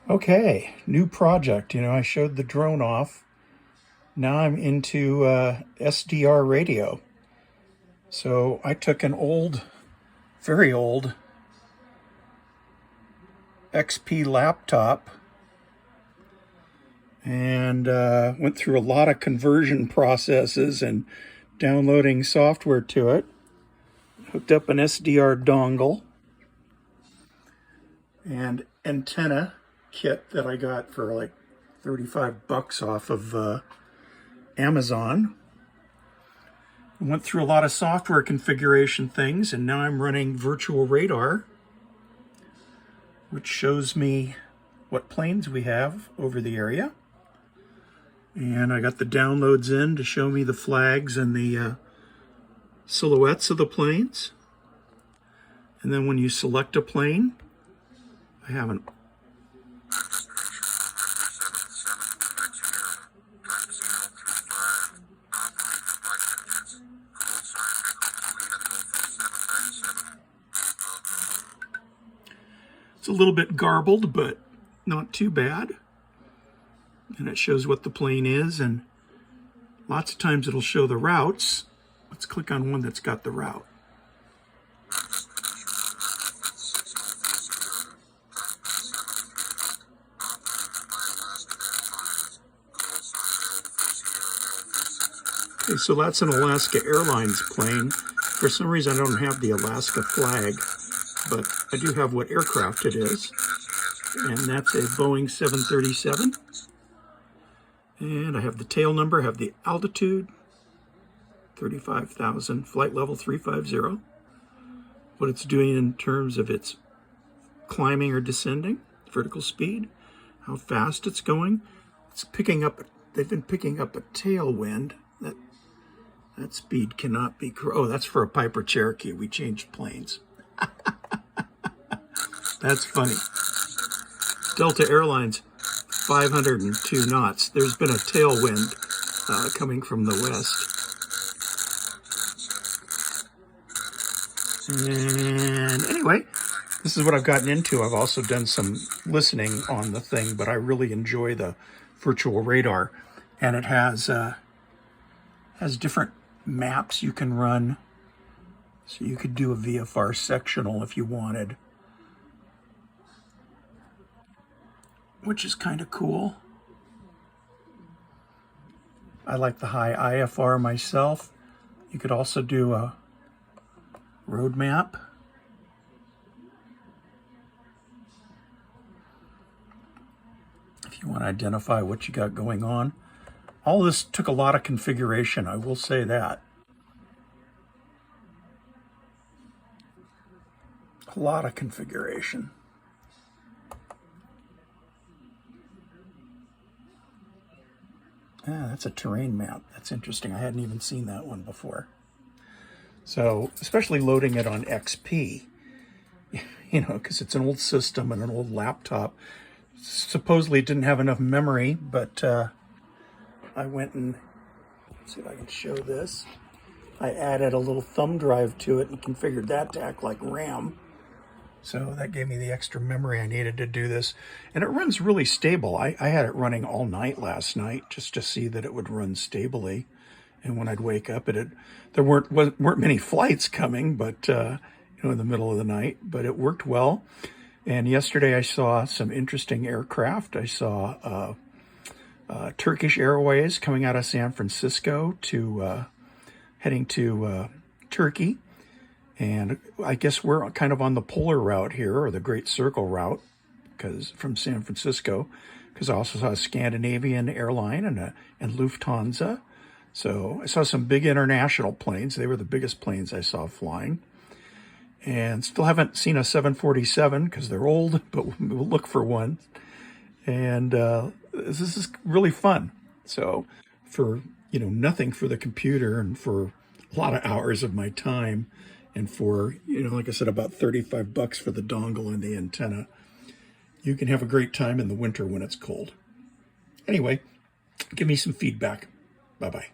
Okay, new project. I showed the drone off. Now I'm into SDR radio. So I took an old, very old XP laptop and went through a lot of conversion processes and downloading software to it. Hooked up an SDR dongle and antenna kit that I got for like 35 bucks off of Amazon. Went through a lot of software configuration things, and now I'm running virtual radar, which shows me what planes we have over the area. And I got the downloads in to show me the flags and the silhouettes of the planes. And then when you select a plane, I haven't. It's a little bit garbled, but not too bad. And it shows what the plane is, and lots of times it'll show the routes. Let's click on one that's got the route. Okay, so that's an Alaska Airlines plane. For some reason, I don't have the Alaska flag, but I do have what aircraft it is. And that's a Boeing 737. And I have the tail number, have the altitude, 35,000, flight level 350. What it's doing in terms of its climbing or descending, vertical speed, how fast it's going. It's picking up, they've been picking up a tailwind. That speed cannot be, oh, that's for a Piper Cherokee. We changed planes. That's funny. Delta Airlines, 502 knots. There's been a tailwind coming from the west. And anyway, this is what I've gotten into. I've also done some listening on the thing, but I really enjoy the virtual radar. And it has different maps you can run. So you could do a VFR sectional if you wanted, which is kind of cool. I like the high IFR myself. You could also do a road map. If you want to identify what you got going on. All this took a lot of configuration, I will say that. A lot of configuration. Ah, that's a terrain map. That's interesting. I hadn't even seen that one before. So, especially loading it on XP, because it's an old system and an old laptop. Supposedly it didn't have enough memory, but I went and, let's see if I can show this. I added a little thumb drive to it and configured that to act like RAM. So that gave me the extra memory I needed to do this. And it runs really stable. I had it running all night last night just to see that it would run stably. And when I'd wake up, there weren't many flights coming, but in the middle of the night, but it worked well. And yesterday I saw some interesting aircraft. I saw Turkish Airways coming out of San Francisco to heading to Turkey. And I guess we're kind of on the polar route here, or the Great Circle route, because from San Francisco, because I also saw a Scandinavian airline and Lufthansa. So I saw some big international planes. They were the biggest planes I saw flying. And still haven't seen a 747 because they're old, but we'll look for one. And this is really fun. So for, nothing for the computer and for a lot of hours of my time, and for, like I said, about 35 bucks for the dongle and the antenna, you can have a great time in the winter when it's cold. Anyway, give me some feedback. Bye-bye.